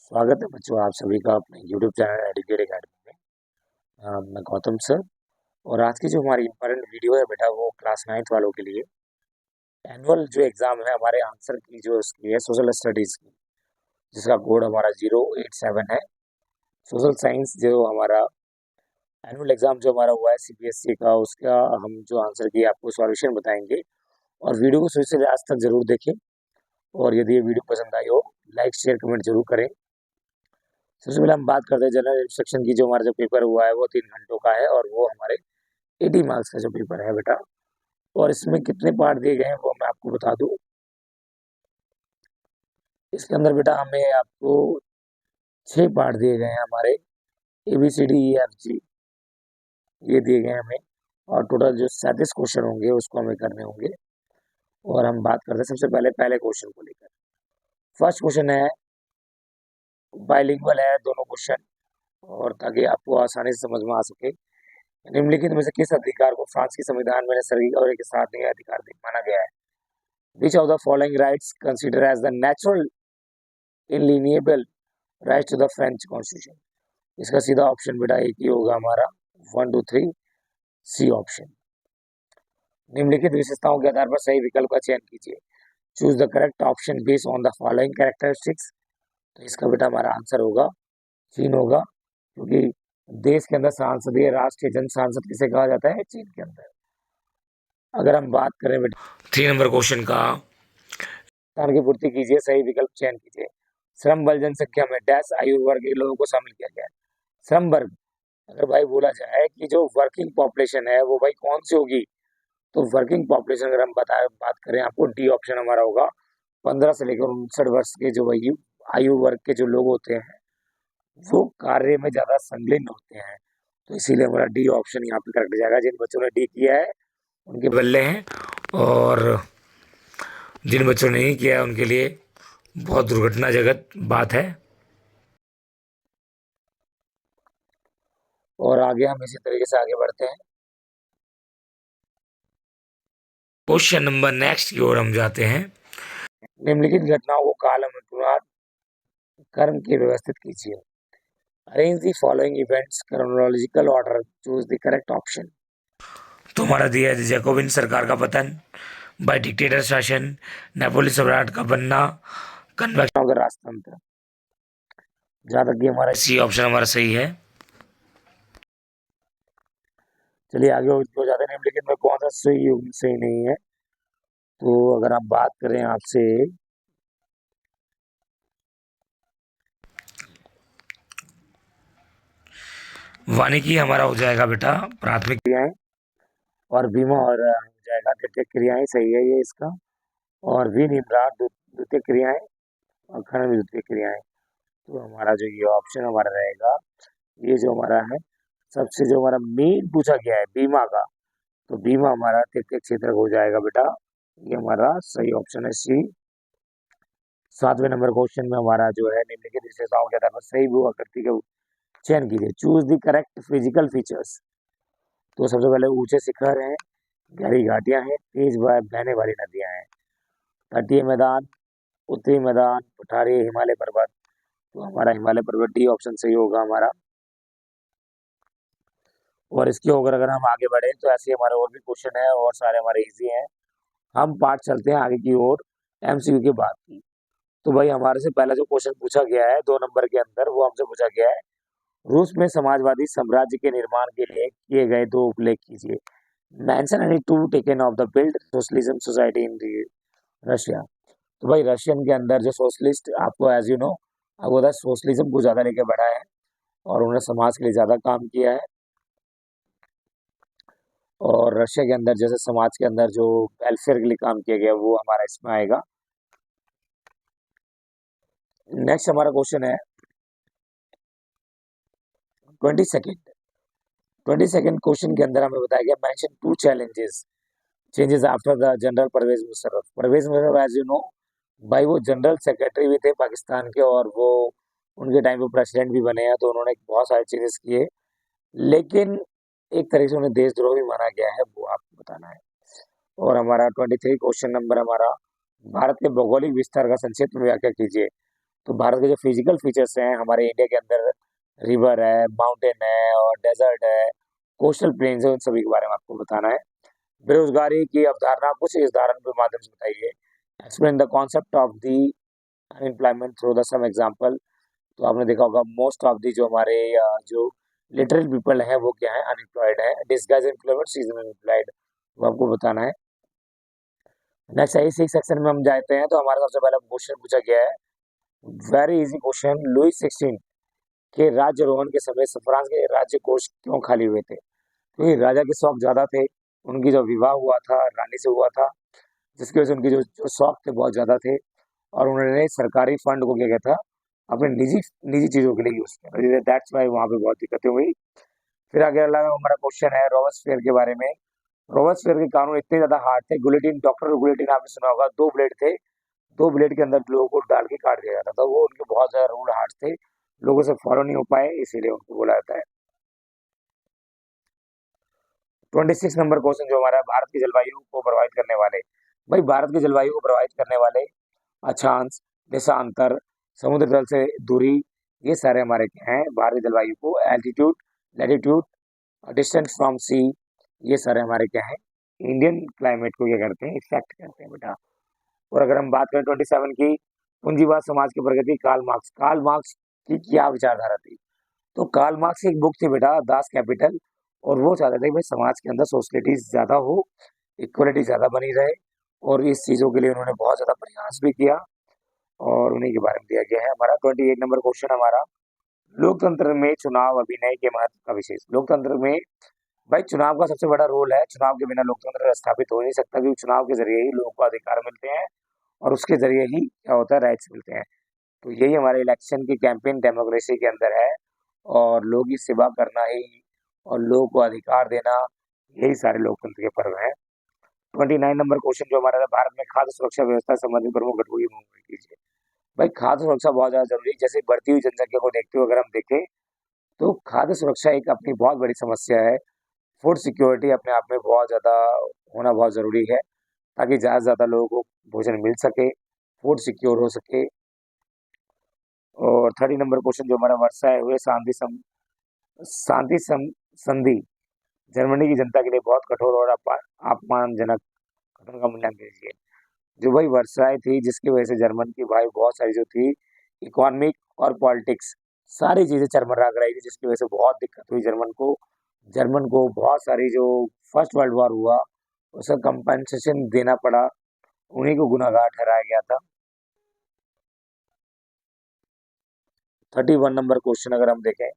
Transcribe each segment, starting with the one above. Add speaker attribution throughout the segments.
Speaker 1: स्वागत है बच्चों आप सभी का अपने YouTube चैनल एडुकेट अकेडमी में। मैं गौतम सर। और आज की जो हमारी इम्पोर्टेंट वीडियो है बेटा वो क्लास 9th वालों के लिए एनुअल जो एग्जाम है हमारे आंसर की जो इसकी है सोशल स्टडीज की, जिसका कोड हमारा 087 है। सोशल साइंस जो हमारा एनुअल एग्जाम जो हमारा हुआ है CBSE का, उसका हम जो आंसर की आपको सॉल्यूशन बताएंगे। और वीडियो को शुरू से लास्ट तक जरूर देखें। और यदि ये वीडियो पसंद आई हो लाइक शेयर कमेंट जरूर करें। सबसे पहले हम बात करते हैं जनरल इंस्ट्रक्शन की। जो हमारा जो पेपर हुआ है वो 3 घंटों का है और वो हमारे 80 मार्क्स का जो पेपर है बेटा। और इसमें कितने पार्ट दिए गए हैं वो मैं आपको बता दूं। इसके अंदर बेटा हमें आपको 6 पार्ट दिए गए हैं हमारे ABCDEFG, ये दिए गए हैं हमें। और टोटल जो 37 क्वेश्चन होंगे उसको हमें करने होंगे। और हम बात करते हैं सबसे पहले पहले क्वेश्चन को लेकर। फर्स्ट क्वेश्चन है बाइलिंगुअल है दोनों क्वेश्चन, और ताकि आपको आसानी से समझ में आ सके। निम्नलिखित में से किस अधिकार को फ्रांस के संविधान में नैसर्गिक और एक साथ नहीं अधिकार माना गया है? Which of the following rights considered as the natural inalienable rights to the French Constitution? इसका सीधा ऑप्शन बेटा एक ही होगा हमारा 1 2 3 सी ऑप्शन। निम्नलिखित विशेषताओं के आधार पर सही विकल्प का चयन कीजिए। Choose the correct option based on the following characteristics. तो इसका बेटा हमारा आंसर होगा चीन होगा, क्योंकि देश के अंदर सांसदीय राष्ट्रीय जन सांसद किसे कहा जाता है? चीन के अंदर। अगर हम बात करें बेटा 3 नंबर क्वेश्चन का, स्थान की पूर्ति कीजिए, सही विकल्प चयन कीजिए। श्रम बल जनसंख्या में डैश आयु वर्ग के लोगों को शामिल किया गया है। श्रम वर्ग अगर भाई बोला जाए कि जो वर्किंग पॉपुलेशन है वो भाई कौन सी होगी, तो वर्किंग पॉपुलेशन अगर हम बात करें आपको डी ऑप्शन हमारा होगा। 15 से लेकर 59 वर्ष के जो आयु वर्ग के जो लोग होते हैं वो कार्य में ज्यादा संलग्न होते हैं। तो इसीलिए हमारा डी ऑप्शन यहाँ पे करेक्ट जाएगा। जिन बच्चों ने डी किया है उनके बल्ले हैं, और जिन बच्चों ने नहीं किया है उनके लिए बहुत दुर्घटनाजनक बात है। और आगे हम इसी तरीके से आगे बढ़ते हैं। क्वेश्चन नंबर नेक्स्ट की ओर हम जाते हैं। निम्नलिखित घटनाओं को कालानुक्रम क्रम के व्यवस्थित कीजिए। Arrange the following events chronological order, choose the correct option. तो हमारा दिया है जैकोबिन सरकार का पतन, बाय डिक्टेटर शासन, नेपोलियन सम्राट का बनना, कन्वेक्शन का राजतंत्र। जहां तक कि हमारा सी ऑप्शन हमारा सही है। चलिए आगे हो जाते हैं। निम्नलिखित में कौन सा सही नहीं है? तो अगर आप बात करें आपसे वानिकी हमारा हो जाएगा बेटा प्राथमिक क्रियाएं, और बीमा और हो जाएगा द्वितीयक क्रियाएं, सही है ये इसका। और विनिर्माण द्वितीयक क्रियाएं और खनन द्वितीयक क्रियाएं। तो हमारा जो ये ऑप्शन हमारा रहेगा, ये जो हमारा है सबसे जो हमारा मेन पूछा गया है बीमा का, तो बीमा हमारा तृतीयक क्षेत्र हो जाएगा बेटा। ये हमारा सही ऑप्शन है सी। 7वें नंबर क्वेश्चन में हमारा जो है निम्नलिखित विशेषताओं के आधार पर सही भू आकृति का चयन कीजिए। Choose the correct physical features. तो सबसे पहले ऊंचे शिखर हैं, गहरी घाटियां हैं, तेज बहने वाली नदियां हैं, तटीय मैदान, उत्तरी मैदान, पठारी, हिमालय पर्वत। तो हमारा हिमालय पर्वत डी ऑप्शन सही होगा हमारा। और इसके अगर हम आगे बढ़े तो ऐसे हमारे और भी क्वेश्चन है और सारे हमारे इजी हैं। हम पार्ट चलते हैं आगे की ओर MCQ की बात की। तो भाई हमारे से पहला जो क्वेश्चन पूछा गया है 2 नंबर के अंदर, वो हमसे पूछा गया है रूस में समाजवादी साम्राज्य के निर्माण के लिए किए गए 2 उल्लेख कीजिए। Mention any 2 taken of the build socialism society in Russia. तो भाई रशियन के अंदर जो सोशलिस्ट, आपको एज यू नो आपको पता है सोशलिज्म को ज्यादा लेके बढ़ा है और उन्होंने समाज के लिए ज्यादा काम किया है। और रशिया के अंदर जैसे समाज के अंदर जो वेलफेयर के लिए काम किया गया वो हमारा इसमें आएगा। नेक्स्ट हमारा क्वेश्चन है 22nd क्वेश्चन के अंदर हमें बताया गया mention 2 changes after the general Pervez Musharraf. Pervez Musharraf as you know भाई वो जनरल सेक्रेटरी भी थे पाकिस्तान के, और वो उनके टाइम पे प्रेसिडेंट भी बने हैं, तो उन्होंने बहुत सारे चेंजेस किए, लेकिन एक तरीके से उन्हें देशद्रोह भी माना गया है, वो आपको बताना है। और हमारा 23 क्वेश्चन नंबर हमारा भारत के भौगोलिक विस्तार का संक्षिप्त में व्याख्या कीजिए। तो भारत के जो फिजिकल फीचर्स हैं हमारे इंडिया के अंदर, रिवर है, माउंटेन है और डेजर्ट है, कोस्टल प्लेन्स है, उन सभी के बारे में आपको बताना है। बेरोजगारी की अवधारणा कुछ इस उदाहरण के माध्यम से बताइए। Explain the concept of the unemployment through the some example. तो आपने देखा होगा मोस्ट ऑफ दी जो हमारे जो लिटरल पीपल हैं वो क्या है, अनएम्प्लॉयड है। डिस्गाइज एम्प्लॉयमेंट सीजन अनएम्प्लॉयड, वो आपको बताना है। नेक्स्ट आई सिक्स सेक्शन में हम जाते हैं तो हमारा सबसे पहला क्वेश्चन पूछा गया है, वेरी इजी क्वेश्चन, लुइस 16 के राज्यरोहण के समय फ्रांस के राज्य कोष क्यों खाली हुए थे? क्योंकि राजा के शौक ज्यादा थे, उनकी जो विवाह हुआ था रानी से हुआ था, जिसकी वजह से उनके जो शौक थे बहुत ज्यादा थे, और उन्होंने सरकारी फंड को क्या किया था, अपने निजी निजी चीजों के लिए यूज किया, दैट्स वाई वहां पे बहुत दिक्कतें हुई। फिर आगे अगला हमारा क्वेश्चन है रॉबर्सफेयर के बारे में। रॉबर्सफेयर के कानून इतने ज्यादा हार्ड थे, गुलेटिन, डॉक्टर गुलेटिन आपने सुना होगा, दो ब्लेड थे, दो ब्लेड के अंदर लोगों को डाल के काट दिया जाता था, वो उनके बहुत ज्यादा रूल हार्ड थे, लोगों से फॉलो नहीं हो पाए, इसीलिए उनको बोला जाता है। 26 नंबर क्वेश्चन जो हमारा है, भारत की जलवायु को प्रभावित करने वाले, भाई भारत की जलवायु को प्रभावित करने वाले अक्षांश, देशांतर, समुद्र तल से दूरी, ये सारे हमारे क्या हैं भारतीय जलवायु को, एल्टीट्यूड, लैटिट्यूड, डिस्टेंस फ्रॉम सी, ये सारे हमारे क्या है इंडियन क्लाइमेट को क्या करते हैं, इफेक्ट करते हैं बेटा। और अगर हम बात करें 27 की, पूंजीवाद समाज की प्रगति, कार्ल मार्क्स की क्या विचारधारा थी? तो कार्ल मार्क्स की एक बुक थी बेटा, दास कैपिटल, और वो चाहते थे कि भाई समाज के अंदर सोशलिटी ज्यादा हो, इक्वलिटी ज्यादा बनी रहे, और इस चीजों के लिए उन्होंने बहुत ज्यादा प्रयास भी किया, और उन्हीं के बारे में दिया गया है। हमारा 28 नंबर क्वेश्चन हमारा, लोकतंत्र में चुनाव अभिनय के महत्व का विशेष। लोकतंत्र में भाई चुनाव का सबसे बड़ा रोल है, चुनाव के बिना लोकतंत्र स्थापित हो नहीं सकता, क्योंकि चुनाव के जरिए ही लोगों को अधिकार मिलते हैं, और उसके जरिए ही क्या होता है, राइट्स मिलते हैं। तो यही हमारे इलेक्शन की कैंपेन डेमोक्रेसी के अंदर है, और लोगों की सेवा करना ही और लोगों को अधिकार देना, यही सारे लोकतंत्र के पर्व हैं। 29 नंबर क्वेश्चन जो हमारा है, भारत में खाद्य सुरक्षा व्यवस्था संबंधी प्रमुख गतिविधि कीजिए। भाई खाद्य सुरक्षा बहुत ज्यादा जरूरी है, जैसे बढ़ती हुई जनसंख्या को देखते हुए अगर हम देखें तो खाद्य सुरक्षा एक अपनी बहुत बड़ी समस्या है। फूड सिक्योरिटी अपने आप में बहुत ज्यादा होना बहुत जरूरी है, ताकि ज्यादा से ज्यादा लोगों को भोजन मिल सके, फूड सिक्योर हो सके। और 30 नंबर क्वेश्चन जो हमारा, वर्षाए हुए शांति संधि जर्मनी की जनता के लिए बहुत कठोर और अपमानजनक घटना का मूल्यांकन कीजिए। जो भाई वर्षाएं थी जिसकी वजह से जर्मन की भाई बहुत सारी जो थी इकोनॉमिक और पॉलिटिक्स सारी चीजें चरमरा कराई थी, जिसकी वजह से बहुत दिक्कत हुई जर्मन को बहुत सारी जो फर्स्ट वर्ल्ड वॉर हुआ उसका कंपनसेशन देना पड़ा, उन्हीं को गुनाहगार ठहराया गया था। 31 नंबर क्वेश्चन अगर हम देखें,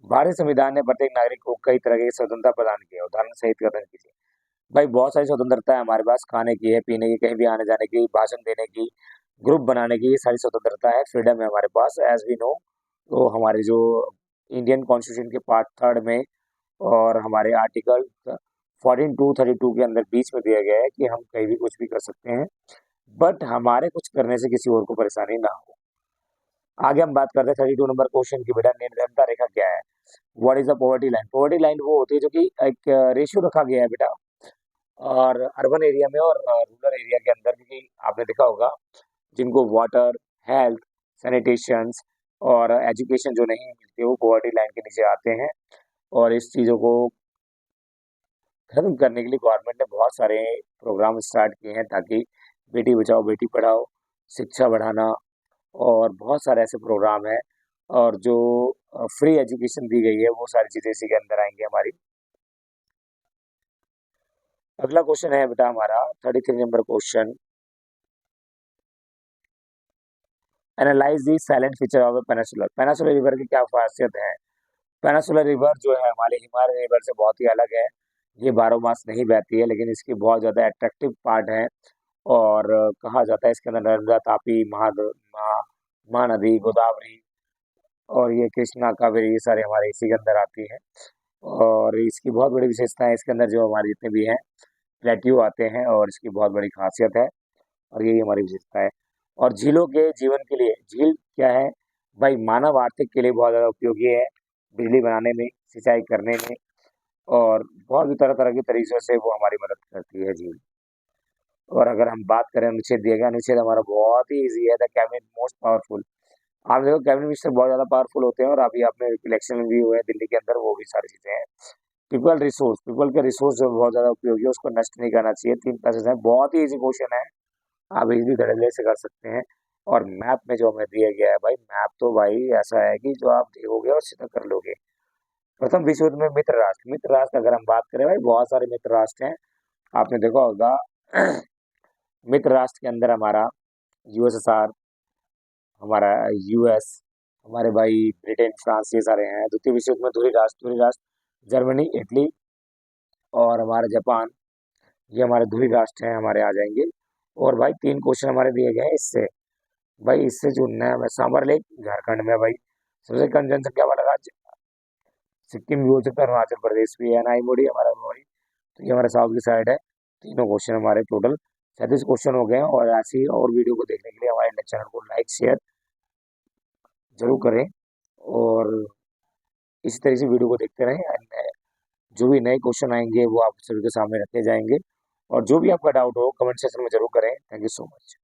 Speaker 1: भारतीय संविधान ने प्रत्येक नागरिक को कई तरह की स्वतंत्रता प्रदान की है, उदाहरण सहित कथन कीजिए। भाई बहुत सारी स्वतंत्रता है हमारे पास, खाने की है, पीने की, कहीं भी आने जाने की, भाषण देने की, ग्रुप बनाने की, ये सारी स्वतंत्रता है, फ्रीडम है हमारे पास एज वी नो। तो हमारे जो इंडियन कॉन्स्टिट्यूशन के पार्ट थर्ड में और हमारे आर्टिकल 14 to 32 के अंदर बीच में दिया गया है कि हम कहीं भी कुछ भी कर सकते हैं, बट हमारे कुछ करने से किसी और को परेशानी ना हो। आगे हम बात करते हैं 32 नंबर क्वेश्चन की, बेटा निर्धनता रेखा क्या है? What is the poverty line? Poverty line वो होती है जो कि एक रेशियो रखा गया है बेटा, और अर्बन एरिया में और रूरल एरिया के अंदर, क्योंकि आपने देखा होगा जिनको वाटर, हेल्थ, सैनिटेशन और एजुकेशन जो नहीं मिलती वो पॉवर्टी लाइन के नीचे आते हैं। और इस चीज़ों को खत्म करने के लिए गवर्नमेंट ने बहुत सारे प्रोग्राम स्टार्ट किए हैं, ताकि बेटी बचाओ बेटी पढ़ाओ, शिक्षा बढ़ाना, और बहुत सारे ऐसे प्रोग्राम हैं, और जो फ्री एजुकेशन दी गई है वो सारी चीज़ें इसी के अंदर आएंगी हमारी। अगला क्वेश्चन है बेटा हमारा 33 number question, analyse the silent feature of peninsular. Peninsular river की क्या खासियत है? पेनिसुलर रिवर जो है हमारे हिमालय रिवर से बहुत ही अलग है, ये 12 मास नहीं बहती है, लेकिन इसकी बहुत ज़्यादा अट्रैक्टिव पार्ट है, और कहा जाता है इसके अंदर नर्मदा, तापी, महानदी, गोदावरी और ये कृष्णा, कावेरी, ये सारे हमारे इसी के अंदर आती है। और इसकी बहुत बड़ी विशेषता है, इसके अंदर जो हमारे जितने भी हैं प्लेट्यू आते हैं, और इसकी बहुत बड़ी खासियत है, और यही हमारी विशेषता है। और झीलों के जीवन के लिए, झील क्या है भाई, मानव आर्थिक के लिए बहुत ज़्यादा उपयोगी है, बिजली बनाने में, सिंचाई करने में, और बहुत भी तरह तरह के तरीकों से वो हमारी मदद करती है झील। और अगर हम बात करें अनुच्छेद दिया गया, अनुच्छेद हमारा बहुत ही इजी है, द कैबिनेट मोस्ट पावरफुल। आप देखो कैबिनेट मिनिस्टर बहुत ज्यादा पावरफुल होते हैं, और अभी आपने इलेक्शन भी हुए हैं दिल्ली के अंदर, वो भी सारी चीजें हैं। पीपल रिसोर्स, पीपल के रिसोर्स जो बहुत ज्यादा उपयोगी है उसको नष्ट नहीं करना चाहिए। 3 पैसेज है, बहुत ही इजी क्वेश्चन है, आप इजी धड़ल्ले से कर सकते हैं। और मैप में जो हमें दिया गया है भाई, मैप तो भाई ऐसा है कि जो आप देखोगे और सीधा कर लोगे। प्रथम विश्व युद्ध में मित्र राष्ट्र, मित्र राष्ट्र अगर हम बात करें भाई, बहुत सारे मित्र राष्ट्र हैं। आपने देखा होगा मित्र राष्ट्र के अंदर हमारा यूएसएसआर, हमारा यूएस, हमारे भाई ब्रिटेन, फ्रांस, ये सारे हैं। द्वितीय विश्व युद्ध में धुरी राष्ट्र जर्मनी, इटली और हमारा जापान, ये हमारे धुरी राष्ट्र हैं, हमारे आ जाएंगे। और भाई 3 क्वेश्चन हमारे दिए गए हैं इससे। भाई इससे जो नया में सामर लेक झारखंड में भाई, सबसे कम जनसंख्या वाला राज्य सिक्किम भी हो सकता है, अरुणाचल प्रदेश भी है, नाई मोड़ी हमारा मोड़ी, तो ये हमारे साउथ की साइड है। तीनों क्वेश्चन हमारे टोटल 37 क्वेश्चन हो गए हैं। और ऐसी और वीडियो को देखने के लिए हमारे चैनल को लाइक शेयर जरूर करें, और इसी तरह से वीडियो को देखते रहें। And जो भी नए क्वेश्चन आएंगे वो आप सभी के सामने रखे जाएंगे। और जो भी आपका डाउट हो कमेंट सेक्शन में जरूर करें। Thank you so much.